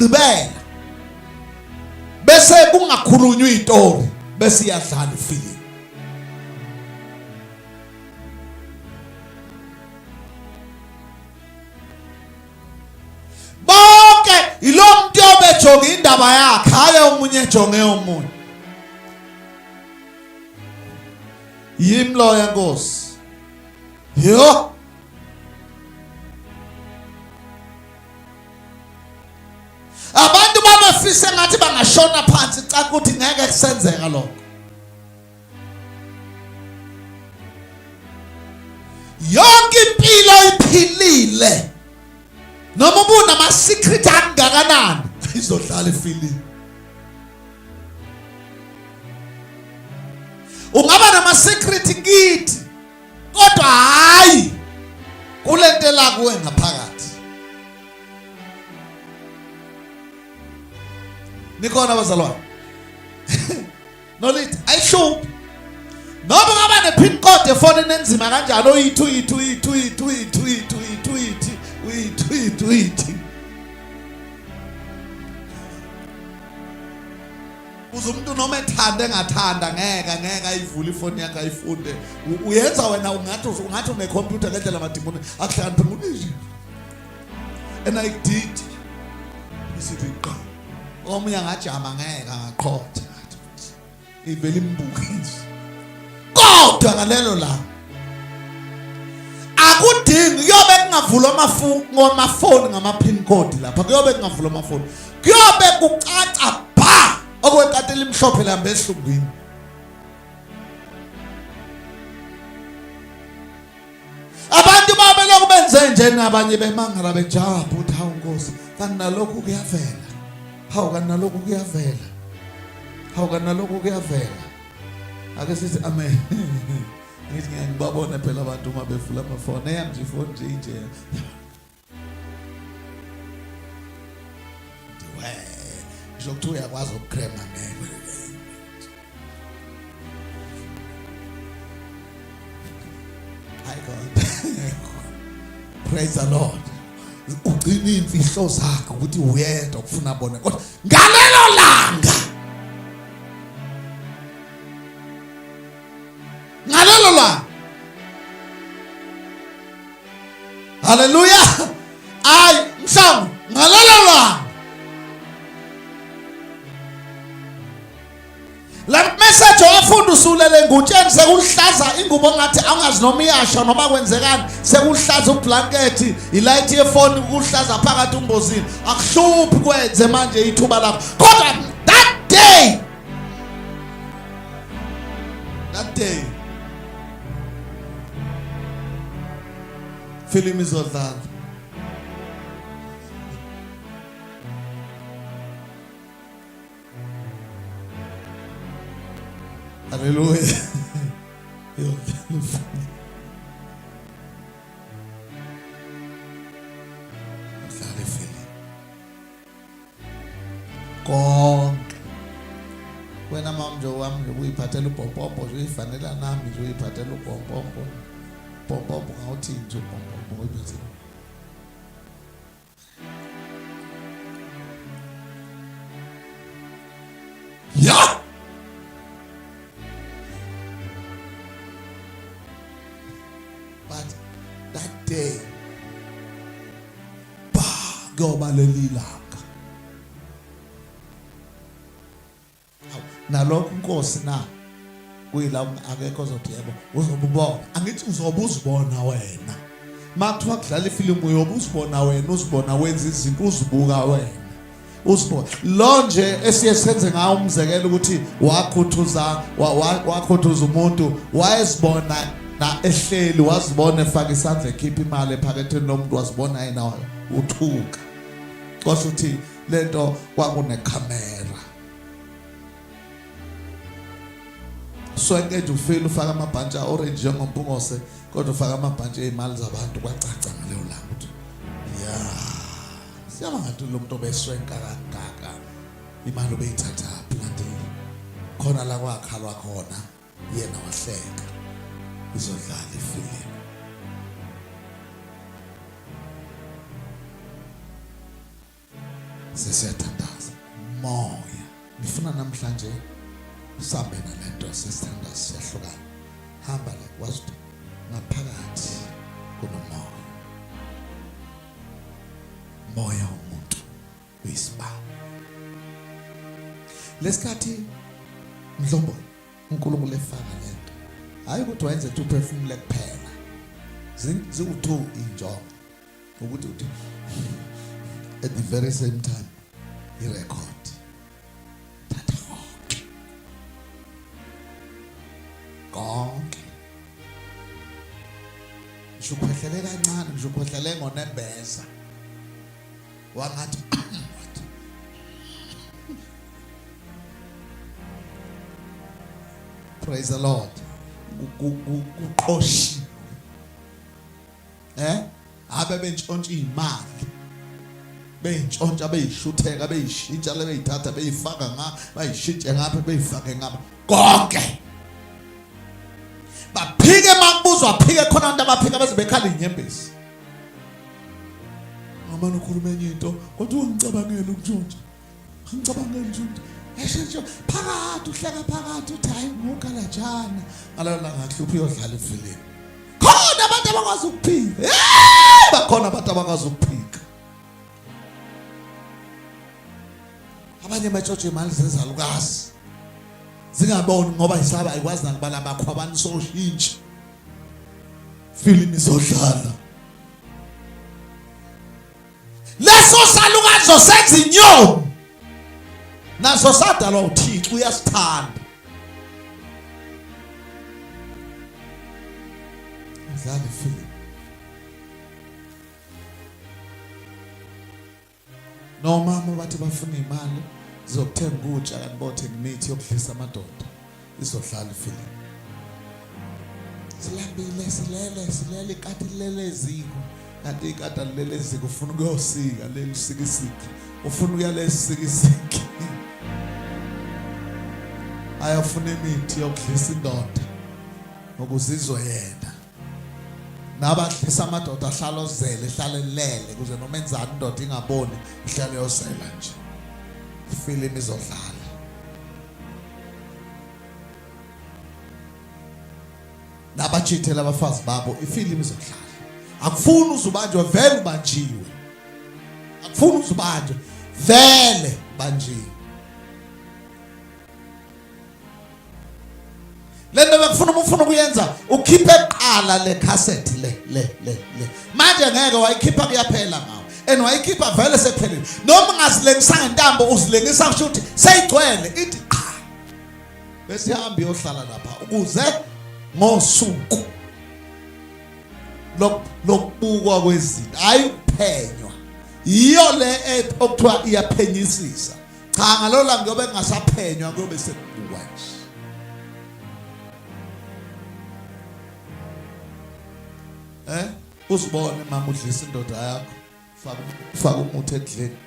yokugqibela bese kungakhulunywa izitori bese iyadlala ifilimu. Bonke ilo muntu obejonga indaba yakhe haye omunye ejonge omunye. Yimlo yenkosi. Yo. Abantu babefisa ngathi bangashona phansi cha ukuthi ngeke kusenzeka lokho. Yonke impilo iphilile. Noma ubuna ama secret angakanani izodlala ifilimu. Ungaba nama secret kithi kodwa hayi kulentela kuwe ngaphakathi. Nikhona bazalwane. Nolithi ayihlupi. Noma ungaba ne pin code efonini enzima kanjalo uyithu uzumuntu noma ethanda engathanda ngeke ayivule ifoni yakhe ayifunde. Uyenza wena ungathi unecomputer ngendlela amadimoni akuhlaniphe nguniji. And I did. Isithi qha. Omunye ngajama ngeke angaqhotha. Ivele imbukisi. Kodwa ngalelo la akudingi kuyobe kungavulwa amafoni ngama-pin code lapha. Kuyobe kungavulwa amafoni. Kuyobe kucaca bha okwekati elimhlophe lihamba esihlungwini. Abantu babelokhu benze nje nabanye bemangala bejaba uthi hawu Nkosi kanti nalokhu kuyavela. Hawu kanti nalokhu kuyavela. Hawu kanti nalokhu kuyavela. Ake sithi amen. Ngithi ngiyababona phela abantu uma bevula amafoni eyami ifoni nje. Ndiwe ngisho uyakwazi ukukrema ngeke. Hi God. Praise the Lord. Ugcina imfihlo zakhe ukuthi uyedwa ukufuna bona kodwa ngalelo langa. Ngalelo langa. Hallelujah. Ay mshangu ngalelo langa. La message wafunda usulele ngutsheni sekuhlaza ingubo ngathi angazi noma iyasha noma kwenzekani sekuhlaza ublanket ilight yefoni ukuhlaza phakathi umbozini akuhluphi kwenze manje ithuba lakho kodwa that day film izodlala. Hallelujah. Konke wena mamjo wami uyiphathela upompompo uyifanela nami nje uyiphathela upompompo ngawuthi nje upompompo uyibizile. Yeah. But that day, goba lelilanga. Nalokho Nkosi na kuyila akekho ozothiyebo uzobubona. Angithi uzobuzibona wena. Makuthiwa kudlala ifilimu uyobuzibona wena, uzibona wenza izinto uzibuka wena. Uzibona. Lo nje esiye senze ngawo umzekelo ukuthi wakhuthuza umuntu wayezibona na ehleli wazibona efaka isandla ekhipha imali ephaketheni lomuntu wazibona yena uthuka. Kwasho ukuthi lento kwakune camera. So engeke ufile ufaka amabhantshi orange njengompungose kodwa ufaka amabhantshi ezimali zabantu kwacaca ngaleyo langa. Yeah. Siyama ngathi lo muntu obeswenka kangaka imali obeyithatha planti khona la kwakhalwa khona yena wahleka izodlala ifilimu. sesiyathandaza. Moya. Ngifuna namhlanje usambe nalento sesithandaza siyahlukana. Hamba la wazi ngaphakathi kunomoya. Moya umuntu uyisibani. Lesikhathi mhlombo uNkulunkulu efaka lento. Hayi ukuthi wenze ukuthi uphefumule kuphela. Ziwu2 injongo. Ukuthi uthi at the very same time irecord. Thatha konke. Ngishukhohlele kancane, ngishukhohlele ngonembeza. Wangathi praise the Lord. Uqoshi. Abe bentshontsha imali. Bentshontsha beyishutheka beyishintsha lebeyithatha beyifaka bayishintshe ngapha beyifake ngapha. Konke. Baphike makubuzwa phike khona abantu abaphika beze bekhala inyembezi. Amana ukhuluma enye into kodwa ungicabangela ukujunja. Ngicabangela ukujunja. Esho phakathi uhleka phakathi uthi hayi ngokalajana. Ngalalo langa hluphi uyodlala ifilimu. Khona abantu abakwazi ukuphika. Bakhona abantu abakwazi ukuphika. Abanye batshotshe imali zezalukazi. Zingaboni ngoba isaba ayikwazi nakubala abakhwabani soshintshi. Filimi izodlala. Leso salukazi zosenza inyoni. Naso sadalwa uThixo uyasithanda. Udlala ifilimu. Nomama bathi bafuna imali zokuthenga ukutya kanti bothenga imithi yokudlisa amadoda. Izodlala ifilimu. Silambile silele ikati lele eziko. Kanti ikati lele eziko ufuna ukuyosika leli sikisiki. Ufuna ukuya lesikisiki. Ayafuna imithi yokudlisa indoda ukuzizwa yena. Nabadlisa amadoda ahlala ozele ehlala lele kuze noma enzani indoda ingaboni ihlale yosela nje. Ifilimu izodlala. Nabachithela abafazi babo ifilimu izodlala. Akufuni uzubanjwe vele ubanjiwe. Akufuni uzubanjwe vele banjiwe. Lento bekufuna umufuna kuyenza ukhiphe eqala le cassette le. Manje ngeke wayikhipha kuyaphela ngawo. Wayikhipha vele sephelile. Noma ungazilengisa ngentambo uzilengisa kusho ukuthi seyigcwele ithi qha. Bese ihamba iyohlala lapha ukuze ngosuku lokubukwa kwezinto hayi uphenywa. Iyo le okuthiwa iyaphenyisisa. Cha ngalola ngiyobe ngasaphenywa kuyobe sekubukwa nje. Uzibone mama udlisa indoda yakho. Faka umuthi edleni.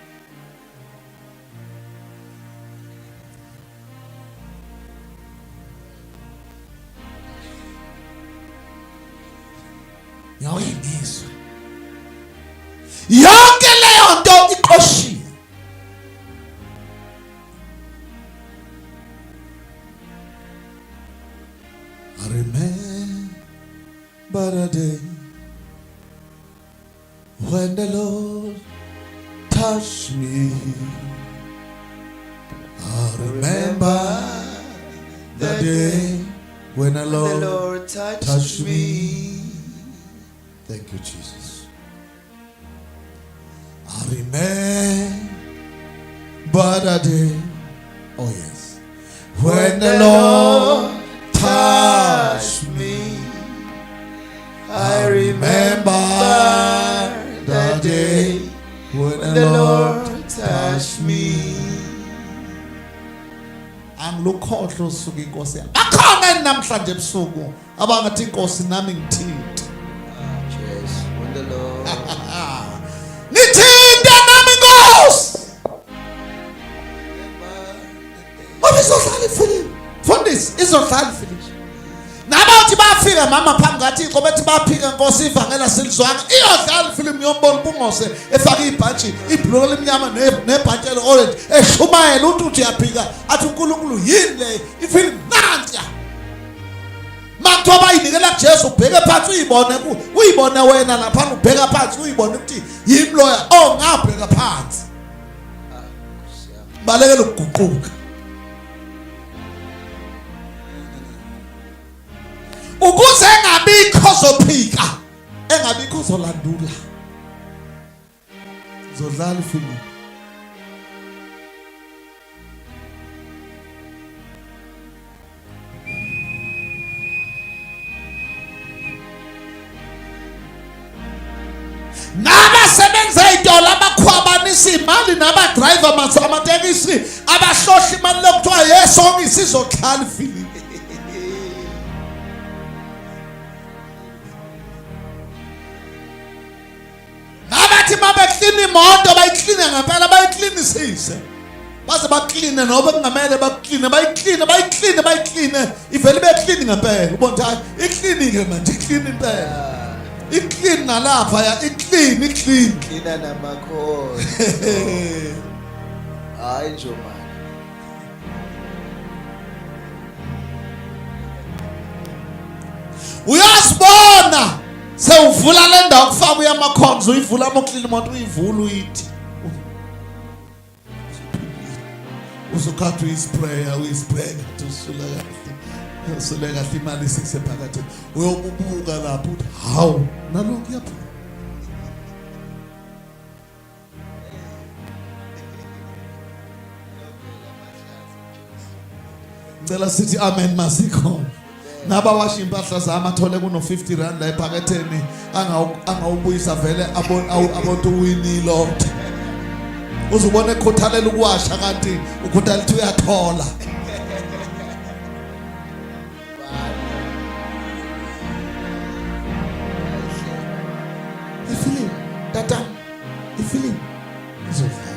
Yawuyingizwe. Yonke leyo nto iqoshiwe. I remember the day when the Lord touched me. I remember the day when the Lord touched me. Thank you, Jesus. I remember the day, oh yes, when the Lord touched me. I remember the day when the Lord touched me. Angilukhohlwa usuku inkosi yami. Bakhona namhlanje ebusuku abangathi inkosi nami ngithinte. Yes, when the Lord. Ngithinte nami inkosi. Ngoba izodlala ifilimu. Fundisi izodlala ifilimu. Nabathi bafika mama phambi kaThixo bethi baphika Nkosi ivangela silizwanga iyodlala ifilimu yombona Mpungose efaka ibhaji ibhuluko lemnyama nebhaji orange eshumayela uthi uyaphika athi uNkulunkulu yini le ifilimu nanti makuthiwa bayinikela kuJesu ubheke phansi uyibone wena lapha ubheka phansi uyibone ukuthi yimi loya ngabheka phansi balekela ukuguquka ukuze engabikho zophika engabikho zolandula zodlala ifilimu nabasebenza ey'tolo abakhwabanisa imali nabadriver amatekisi abahlohla imali lokuthiwa yesongisa izodlala ifilimu nabathi mabeklina imoto bayikline ngempela bayiklinisise baze bakline noba kungamele bakline bayikline ivele beklini ngempela ubona hayi iklinike manje ikline impela iklini nalapha ya iklini Klina namakhosi. Hayi nje man. uyasibona sewuvula le ndawo kufaka uyamakhonzo uyivula amoklini imoto uyivula uyithi uzokhatha uyisprayer ngathi usule kahle imali sisephakathi uyobubuka lapho uthi hawu nalokho yaphuma ngicela sithi amen masikho nabawasha impahla zami athole kuno 50 rand la ephaketheni angawubuyisa vele abonto uwinilo uzubona ekhuthalela ukuwasha kanti ukhuthalela ukuthi uyathola tata ifilimu izodlala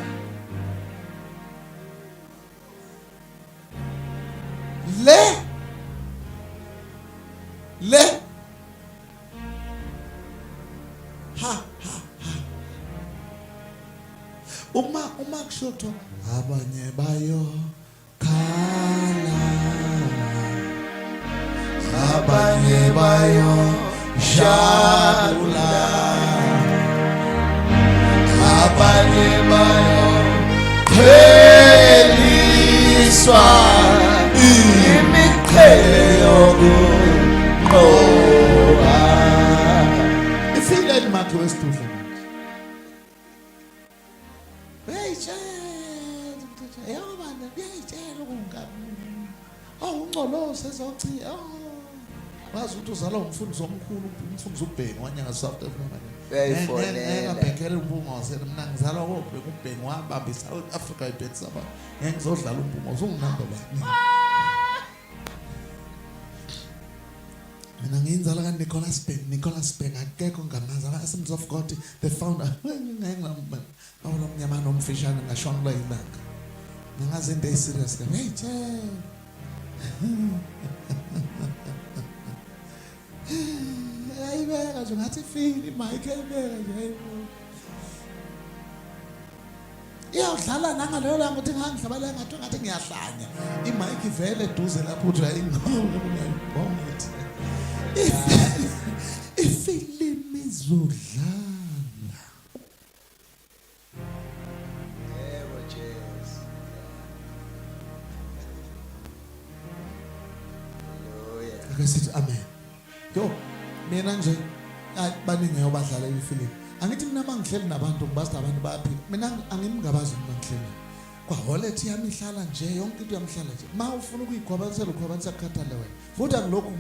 le ha uma kushoto abanye bayo khala abanye bayo jabula abanye bayo pheliswa imiqhele yokuqoba ifile makhe wesithuhle yabana biyayitshela ukungabi ungcolose ezochi wazi ukuthi uzala umfundisi omkhulu umfundisi uBheki wanyanga South Africa Beyifonela ngabhekela uMpungose mina ngizalwa koBheki uBheki wabamba iSouth Africa ibhethi saba ngizodlala uMpungose ungunamba bani mina ngiyinzala ka Nicholas Bheki akekho ngamazi ama-Assemblies of God the founder awula mnyama nomfishane ngashonela ilanga ngingaze into serious ka ayibeka nje ngathi fili mike ayibeka nje iyodlala nangaleyo langa ukuthi ngangidlabala ngathi ngiyahlanya imike ivele eduze lapho uthi uyayibonga ifilimu izodlala sithi amen yo mina nje baningi yobadlala ifilimu angithi mina mangihleli nabantu ngibazi abantu bayaphila mina angimngabazi mangihleli kwa wallet yami ihlala nje yonke into yamhlala nje ma ufuna ukuyikhwabanisela kukhathala wena futhi angilokhu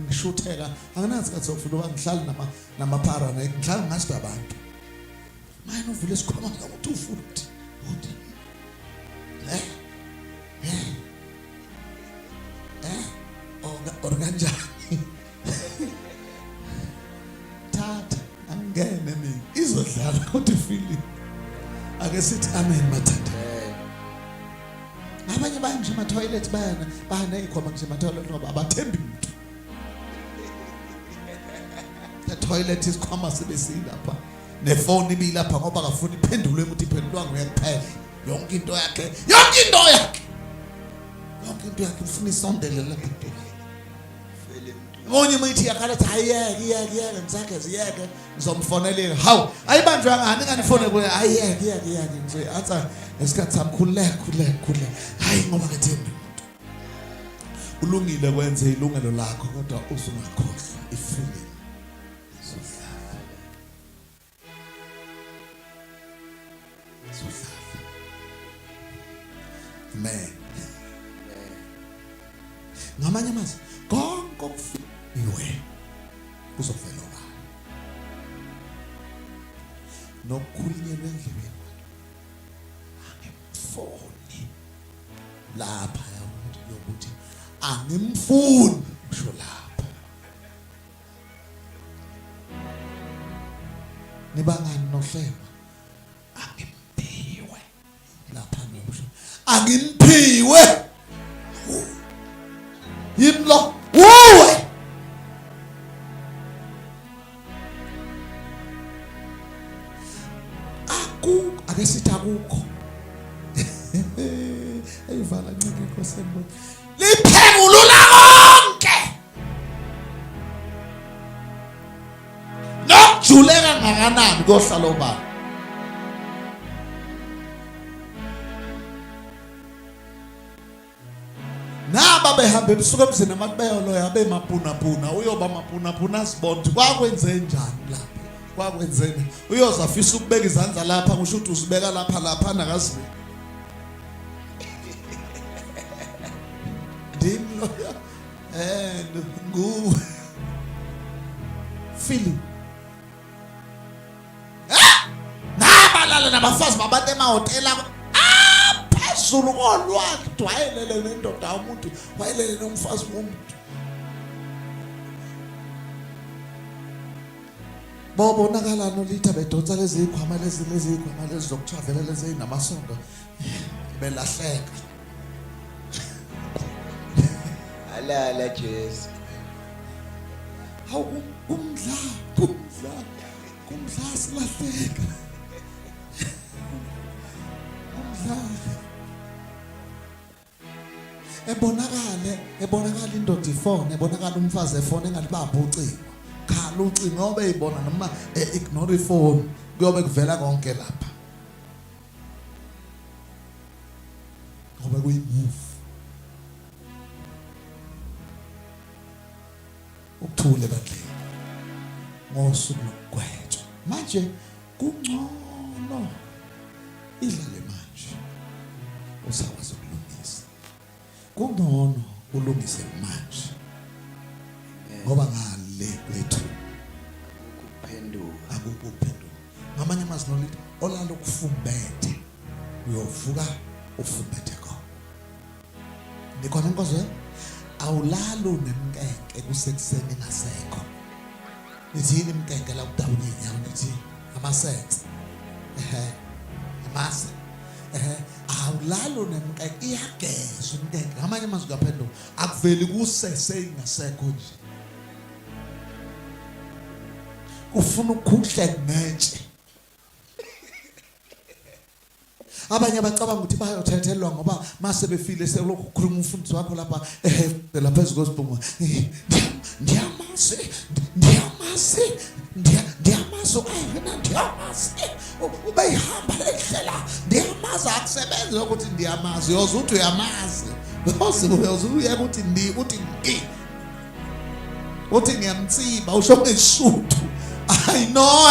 ngishutheka anginazi kathi sokufuna ukuba ngihlale namaphara ngihlala ngathi abantu manje uvule isikhwama ukuthi ufuna uthi kanjani tata angene mina izodlala ukuthi ifilimu ake sithi amen mathanda abanye baye nje ama-toilet bayana ey'khoma nje ama-toilet ngoba abathembi muntu toilet isikhwama sebesilapha nefoni ibilapha ngoba akafuni iphendulwe ukuthi iphendulwa nguye kuphela yonke into yakhe ufuna isondele lapha ngonye mithi yakhala ethi ayiyeke ngisakhe ziyeke ngizomfonela hawu ayibanjwa ngani nganifone kuye ayiyeke nje atsa esikhathi sami khuleka hayi ngoba ngethemba ulungile kwenze ilungelo lakho kodwa usungakhohlwa ifeeling man ngamanye amazwi konke okufiwe kuzovela obani nokukhulunyelwa endlebeni angimfuni lapha yokuthi angimfuni usho lapha nibangani nohlema angimpiwe lapha ngisho angimpiwe yimlo uwe ake sithi akukho ayivala ncike inkosembo liphengulula konke nokujuleka ngakanani kohlala obani naba behamba ebusuku emzini amakubeyolo yabe mapuna uyoba mapuna sibonke kwakwenze njani lapha kwakwenzeni uyoza afisa ukubeka izandla lapha ngisho ukuthi uzibeka lapha nakazibe ndimlo ngu feeling nabalala nabafazi babantu emahotela phezulu kolwandle wayelele nendoda umuntu wayelele nomfazi womuntu bobonakala nolitha bedonsa lezi ikhwama lezi zokutravelela lezi namasondo belahleka alala Jesu hawu kumdla silahleka kumdla ebonakala indoda ifone ebonakala umfazi efone engalibamba ucingo khala ucingo ngoba eyibona noma ignore ifone kuyobe kuvela konke lapha ngoba kuyimove ukuthule bandle ngosuku lokugwetshwa manje kungcono idlale manje usakwazi ukulungisa kungcono ulungise manje ngoba ngale kwethu akukuphenduka ngamanye amazwi nolithi olalo kufumbethe uyovuka ufumbethe khona nikhona inkozo awulalo nemkenke kusekuseni ngasekho nithini imkenke la kudawunyenya nithi amasense amasa awulalo nemkenke iyageza umkenke ngamanye amazwi kaphenduka akuveli kusese ingasekho nje ufuna ukuhle netshe abanye abacabanga ukuthi bayothethelwa ngoba mase befile selokhu ukhuluma umfundisi wakho lapha lapha ezikosibhungu ndiyamazi ubeyihamba lendlela ndiyamazi akusebenzi ukuthi ndiyamazi uyoze uthi uyamazi uyoze uyeke uthi ngiyamtsiba usho ngesuthu I know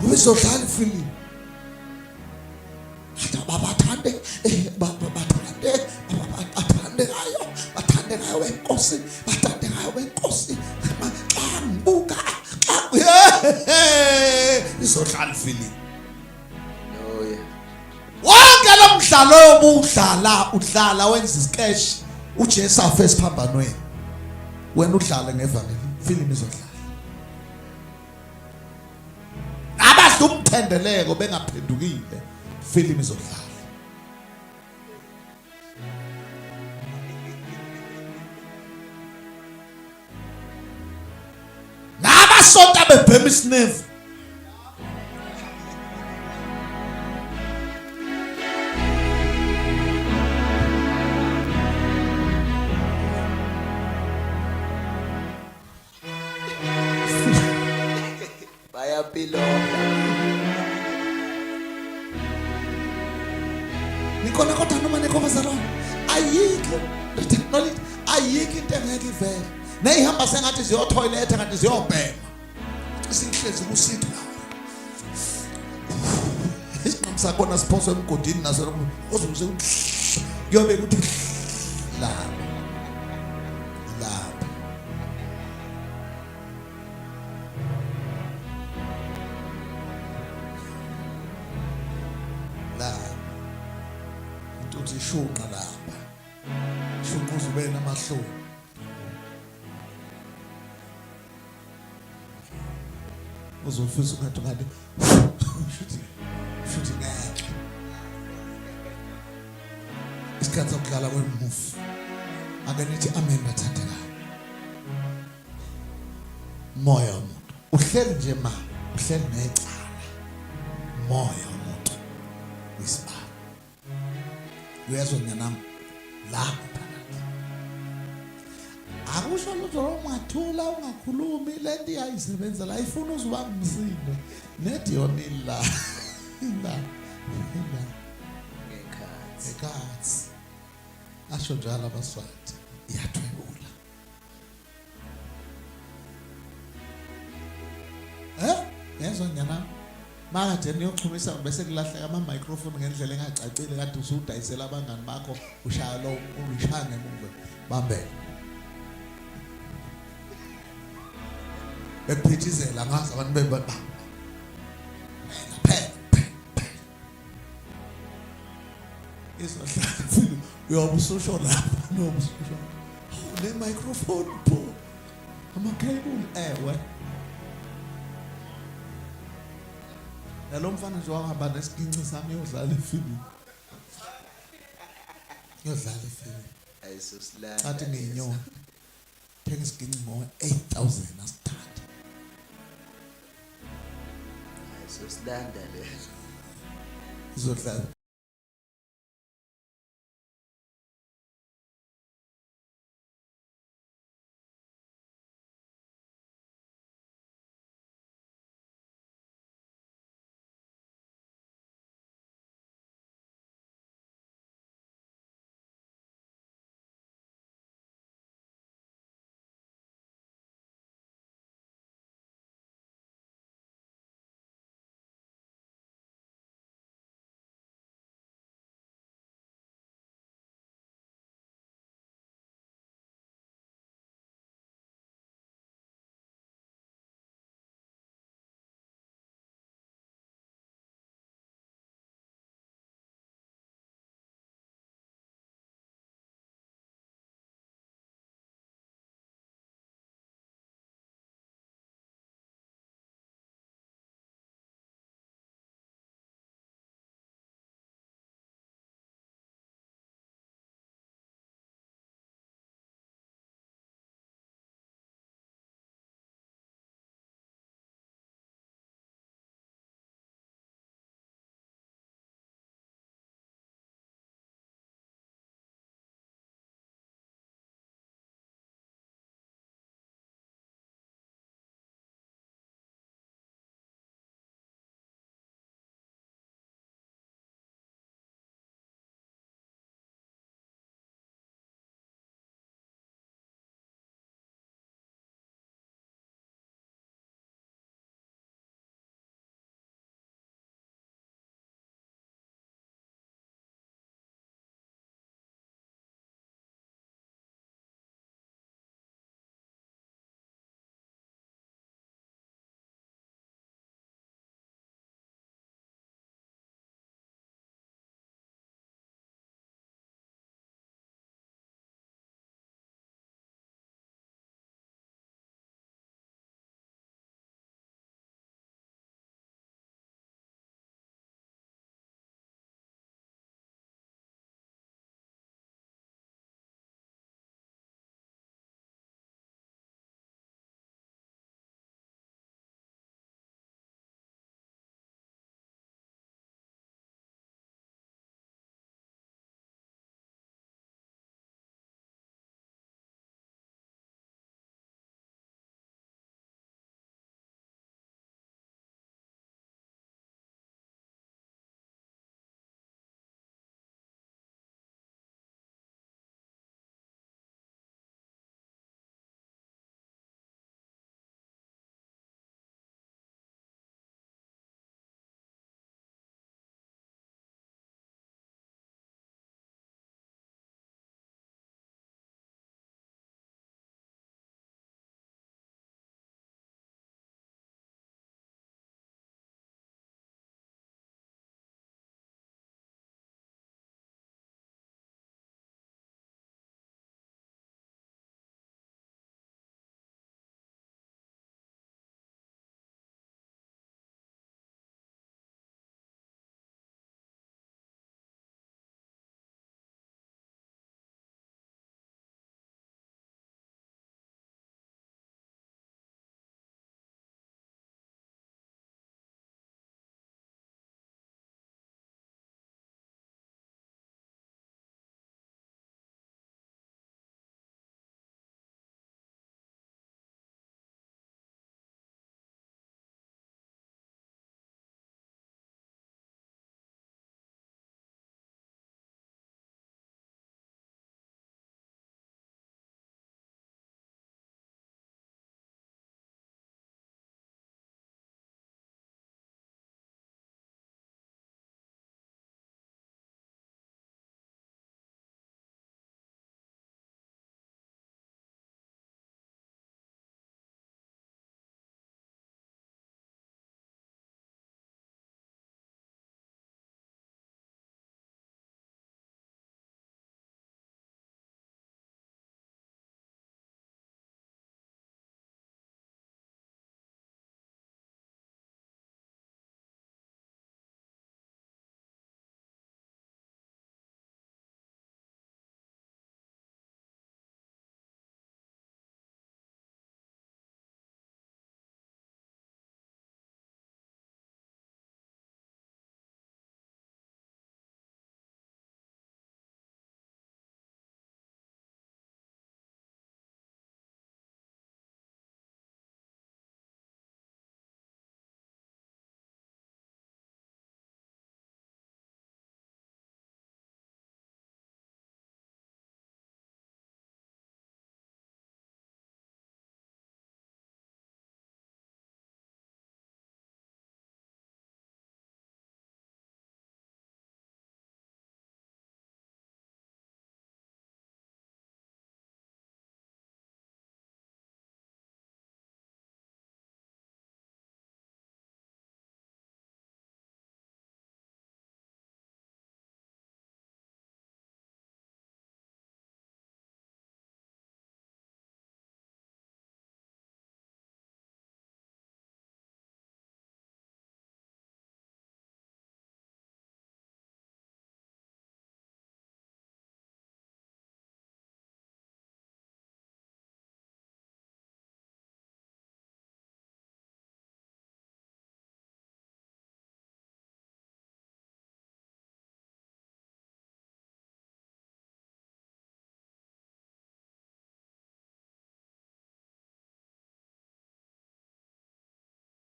ubizodlala ifilimu bathande ngayo wenkosi bathande ngayo wenkosi xa ngibuka izodlala ifilimu wonke lo mdlalo udlala wenza iskesh uJesu afa esiphambanweni wena udlale ngevangeli ifilimu izodlala abadla umthendeleko bengaphendukile ifilimu izodlala bebhema isinevu. Bayapilonga. Nikhona kodwa noma nekho bazalwane. Ayikho the technology, ayikho into engeke ivele. Neyihamba sengathi ziyo toilet ngathi ziyobhema. Isihlezi kusithi la. Isiqhamu sakho siphoswe emgodini naso ozoze kuyobe kuthi la. Uthi shunqa lapha. Shunqa uzube namahloni. Uzofisa ukuthi ngathi shuthi ngeke. Isikhathi sokudlala kwemufi. Ake nithi amen bathandeka. Moya umuntu. Uhleli nje ma, uhleli necala. Moya umuntu. Uyisibani. Uyezwa nyanami lapho phakathi. Akusho lutho ungathula ungakhulumi lento iyayisebenza la ifuna uzubamba umsindo. Nedi yonini la. Ekhathi. Asho njalo abaSwati iyathwebula. Yezwa nyanami. Manje niyoxhumisa bese kulahleka ama microphone ngendlela engacacile kade usudayisela abangani bakho ushaya lo ulishaya ngemuva bambele. Bephithizela ngazi abantu bebaba. Phela. Izohlala mfilo uyobususho lapha nobususho. Le microphone po. Ama cable ewe. Lo mfana nje wahamba nesiginci sami yodlala ifilimu. Ayisusilanda. Athi ngiyinyoni. Thenga isiginci ngo 8,000 asithathe. Ayisusilanda leso. Izodlala.